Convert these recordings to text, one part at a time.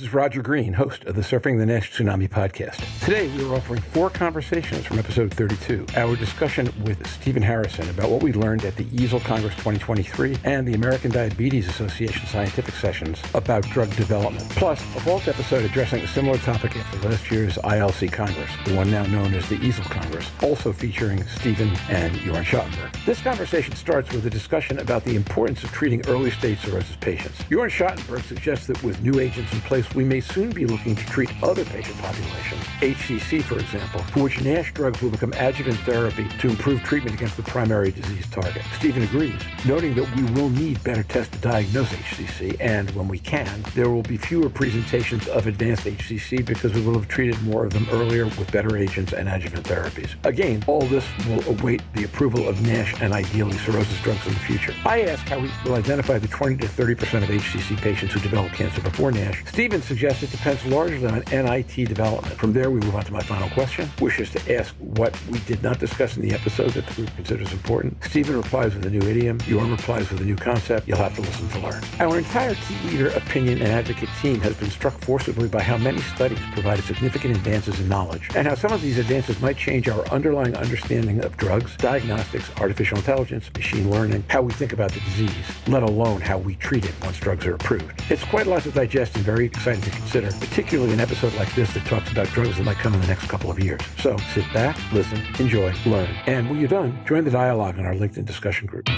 this is Roger Green, host of the Surfing the NASH Tsunami podcast. Today, we are offering 4 conversations from episode 32, our discussion with Stephen Harrison about what we learned at the EASL Congress 2023 and the American Diabetes Association scientific sessions about drug development, plus a vault episode addressing a similar topic after last year's ILC Congress, the one now known as the EASL Congress, also featuring Stephen and Jörn Schattenberg. This conversation starts with a discussion about the importance of treating early-stage cirrhosis patients. Jörn Schattenberg suggests that with new agents in place, we may soon be looking to treat other patient populations, HCC for example, for which NASH drugs will become adjuvant therapy to improve treatment against the primary disease target. Stephen agrees, noting that we will need better tests to diagnose HCC, and when we can, there will be fewer presentations of advanced HCC because we will have treated more of them earlier with better agents and adjuvant therapies. Again, all this will await the approval of NASH and ideally cirrhosis drugs in the future. I ask how we will identify the 20 to 30% of HCC patients who develop cancer before NASH. Stephen suggests it depends largely on NIT development. From there, we move on to my final question, which is to ask what we did not discuss in the episode that the group considers important. Stephen replies with a new idiom. Jörn replies with a new concept. You'll have to listen to learn. Our entire key leader, opinion, and advocate team has been struck forcibly by how many studies provided significant advances in knowledge, and how some of these advances might change our underlying understanding of drugs, diagnostics, artificial intelligence, machine learning, how we think about the disease, let alone how we treat it once drugs are approved. It's quite a lot to digest and very exciting to consider, particularly an episode like this that talks about drugs that might come in the next couple of years. So sit back, listen, enjoy, learn, and when you're done, join the dialogue in our LinkedIn discussion group.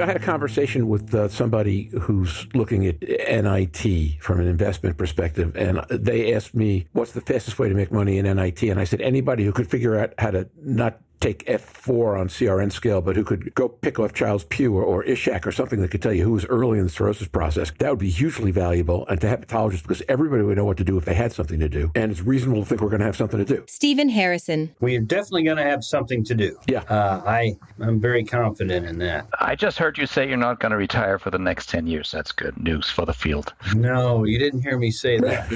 I had a conversation with somebody who's looking at NIT from an investment perspective, and they asked me, what's the fastest way to make money in NIT? And I said, anybody who could figure out how to not take F4 on CRN scale, but who could go pick off Child's Pew or Ishak or something that could tell you who was early in the cirrhosis process, that would be hugely valuable. And to hepatologists, because everybody would know what to do if they had something to do. And it's reasonable to think we're going to have something to do. Stephen Harrison. We're definitely going to have something to do. Yeah. I'm very confident in that. I just heard you say you're not going to retire for the next 10 years. That's good news for the field. No, you didn't hear me say that.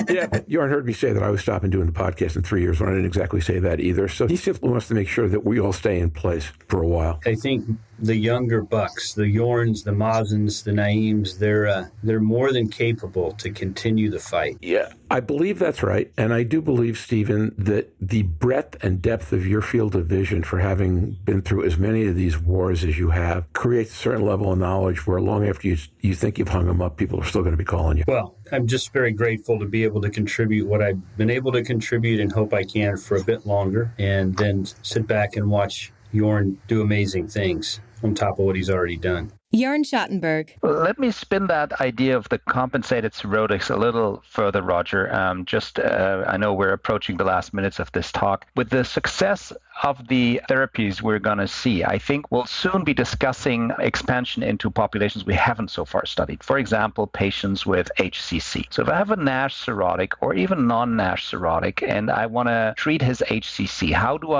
Yeah, Jörn heard me say that I was stopping doing the podcast in 3 years when I didn't exactly say that either. So he simply wants to make sure that we all stay in place for a while. I think the younger bucks, the Jorns, the Mazens, the Naeems, they're more than capable to continue the fight. Yeah, I believe that's right. And I do believe, Stephen, that the breadth and depth of your field of vision for having been through as many of these wars as you have creates a certain level of knowledge where long after you think you've hung them up, people are still going to be calling you. Well, I'm just very grateful to be able to contribute what I've been able to contribute and hope I can for a bit longer, and then sit back and watch Jörn do amazing things on top of what he's already done. Jörn Schattenberg. Let me spin that idea of the compensated cirrhotics a little further, Roger. I know we're approaching the last minutes of this talk. With the success of the therapies we're going to see, I think we'll soon be discussing expansion into populations we haven't so far studied. For example, patients with HCC. So if I have a NASH cirrhotic or even non-NASH cirrhotic and I want to treat his HCC, how do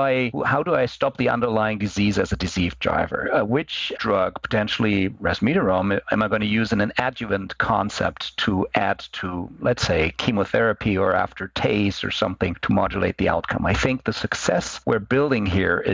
I stop the underlying disease as a disease driver? Which drug, potentially resmetirom, am I going to use in an adjuvant concept to add to, let's say, chemotherapy or after TACE or something to modulate the outcome? I think the success we're building here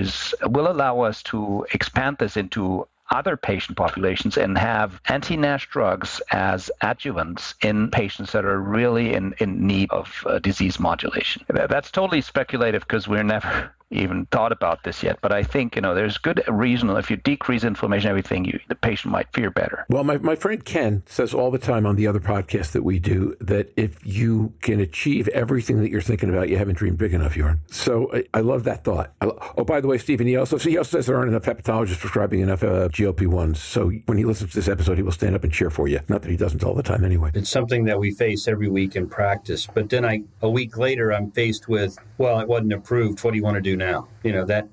will allow us to expand this into other patient populations and have anti-NASH drugs as adjuvants in patients that are really in need of disease modulation. That's totally speculative because we're never even thought about this yet, but I think there's good reason. If you decrease inflammation, everything, the patient might feel better. Well, my friend Ken says all the time on the other podcasts that we do that if you can achieve everything that you're thinking about, you haven't dreamed big enough, Jörn. So I love that thought. Oh, by the way, Stephen, he also says there aren't enough hepatologists prescribing enough GLP-1s. So when he listens to this episode, he will stand up and cheer for you. Not that he doesn't all the time anyway. It's something that we face every week in practice. But then a week later, I'm faced with, well, it wasn't approved. What do you want to do now?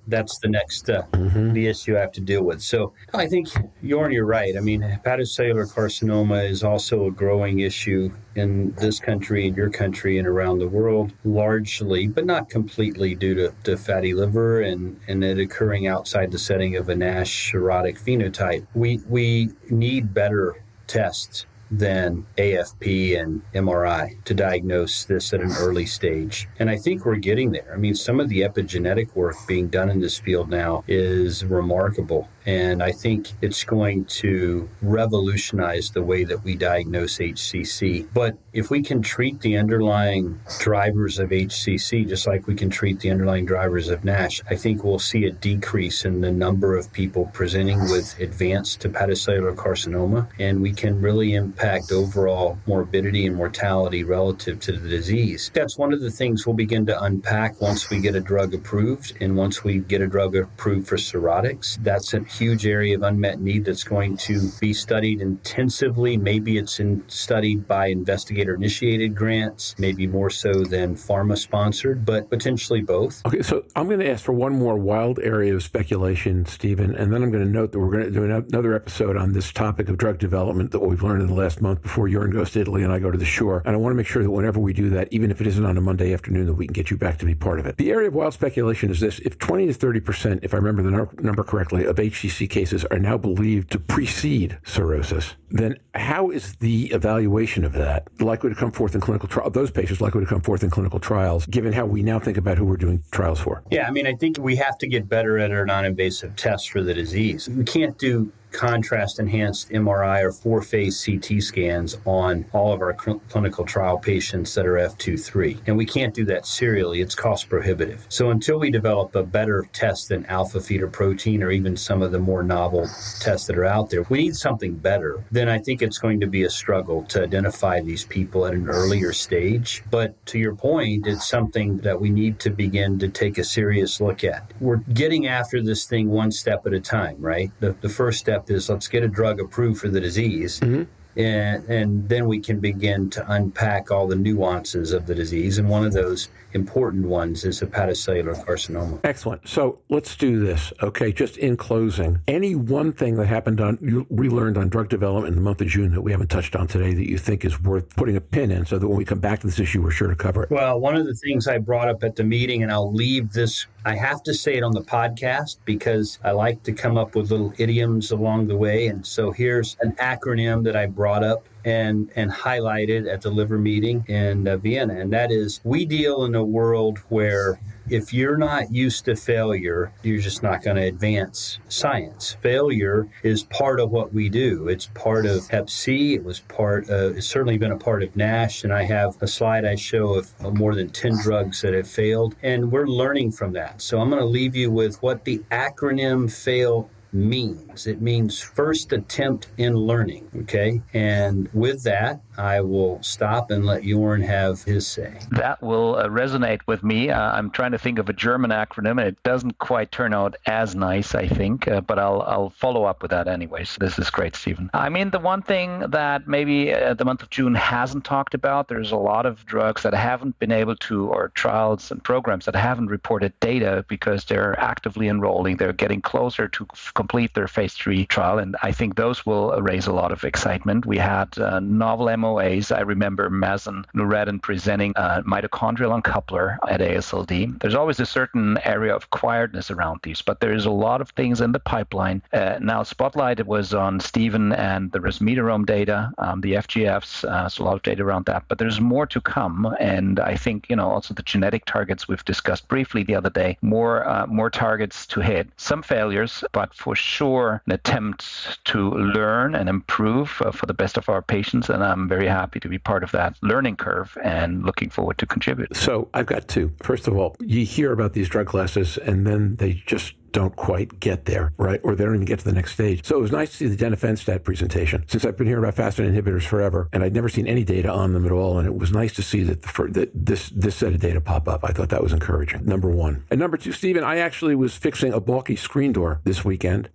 That's the next the issue I have to deal with. So I think, Jörn, you're right. I mean, hepatocellular carcinoma is also a growing issue in this country, in your country, and around the world, largely, but not completely, due to fatty liver and it occurring outside the setting of a NASH cirrhotic phenotype. We need better tests than AFP and MRI to diagnose this at an early stage. And I think we're getting there. I mean, some of the epigenetic work being done in this field now is remarkable. And I think it's going to revolutionize the way that we diagnose HCC. But if we can treat the underlying drivers of HCC, just like we can treat the underlying drivers of NASH, I think we'll see a decrease in the number of people presenting with advanced hepatocellular carcinoma. And we can really impact overall morbidity and mortality relative to the disease. That's one of the things we'll begin to unpack once we get a drug approved. And once we get a drug approved for cirrhotics, that's a huge area of unmet need that's going to be studied intensively. Maybe it's studied by investigator-initiated grants, maybe more so than pharma-sponsored, but potentially both. Okay, so I'm going to ask for one more wild area of speculation, Stephen, and then I'm going to note that we're going to do another episode on this topic of drug development that we've learned in the last month before Jörn goes to Italy and I go to the shore. And I want to make sure that whenever we do that, even if it isn't on a Monday afternoon, that we can get you back to be part of it. The area of wild speculation is this. If 20 to 30%, if I remember the number correctly, of HCC cases are now believed to precede cirrhosis, then how is the evaluation of that likely to come forth in clinical trials, those patients likely to come forth in clinical trials, given how we now think about who we're doing trials for? Yeah, I mean, I think we have to get better at our non-invasive tests for the disease. We can't do contrast-enhanced MRI or 4-phase CT scans on all of our clinical trial patients that are F2-3. And we can't do that serially. It's cost prohibitive. So until we develop a better test than alpha-fetoprotein or even some of the more novel tests that are out there, we need something better. Then I think it's going to be a struggle to identify these people at an earlier stage. But to your point, it's something that we need to begin to take a serious look at. We're getting after this thing one step at a time, right? The first step is let's get a drug approved for the disease. Mm-hmm. And then we can begin to unpack all the nuances of the disease. And one of those important ones is hepatocellular carcinoma. Excellent. So let's do this. Okay, just in closing, any one thing that happened you relearned on drug development in the month of June that we haven't touched on today that you think is worth putting a pin in so that when we come back to this issue, we're sure to cover it? Well, one of the things I brought up at the meeting, and I'll leave this, I have to say it on the podcast because I like to come up with little idioms along the way. And so here's an acronym that I brought up and highlighted at the liver meeting in Vienna. And that is, we deal in a world where if you're not used to failure, you're just not going to advance science. Failure is part of what we do. It's part of Hep C. It's certainly been a part of NASH. And I have a slide I show of more than 10 drugs that have failed. And we're learning from that. So I'm going to leave you with what the acronym FAIL means. It means first attempt in learning, okay? And with that, I will stop and let Jörn have his say. That will resonate with me. I'm trying to think of a German acronym, and it doesn't quite turn out as nice, I think, but I'll follow up with that anyways. This is great, Stephen. I mean, the one thing that maybe the month of June hasn't talked about, there's a lot of drugs that haven't been able to, or trials and programs that haven't reported data because they're actively enrolling. They're getting closer to complete their phase 3 trial, and I think those will raise a lot of excitement. We had novel MOAs. I remember Maz and Nureddin presenting mitochondrial uncoupler at AASLD. There's always a certain area of quietness around these, but there's a lot of things in the pipeline. Now, Spotlight was on Stephen and the resmetirom data, the FGFs, so a lot of data around that, but there's more to come. And I think, also the genetic targets we've discussed briefly the other day, more targets to hit, some failures, but for sure an attempt to learn and improve for the best of our patients. And I'm very happy to be part of that learning curve and looking forward to contribute. So I've got two. First of all, you hear about these drug classes and then they just don't quite get there, right? Or they don't even get to the next stage. So it was nice to see the denifenstat presentation. Since I've been hearing about FASN inhibitors forever, and I'd never seen any data on them at all, and it was nice to see that this set of data pop up. I thought that was encouraging, number one. And number two, Stephen, I actually was fixing a bulky screen door this weekend,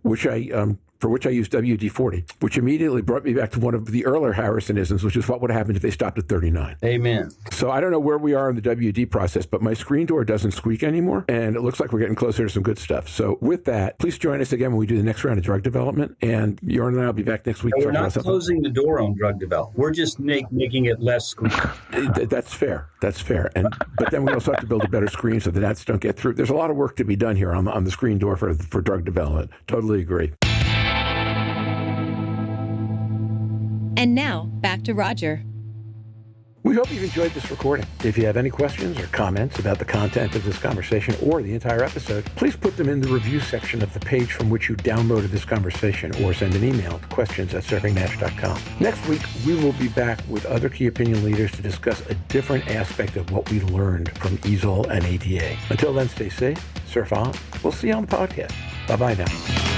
for which I used WD-40, which immediately brought me back to one of the earlier Harrisonisms, which is what would have happened if they stopped at 39. Amen. So I don't know where we are in the WD process, but my screen door doesn't squeak anymore, and it looks like we're getting closer to some good stuff. So with that, please join us again when we do the next round of drug development, and Jörn and I will be back next week. We're not closing the door on drug development. We're just making it less squeaky. That's fair. But then we also have to build a better screen so the gnats don't get through. There's a lot of work to be done here on the screen door for drug development. Totally agree. And now, back to Roger. We hope you've enjoyed this recording. If you have any questions or comments about the content of this conversation or the entire episode, please put them in the review section of the page from which you downloaded this conversation, or send an email to questions@surfingnash.com. Next week, we will be back with other key opinion leaders to discuss a different aspect of what we learned from EASL and ADA. Until then, stay safe, surf on. We'll see you on the podcast. Bye-bye now.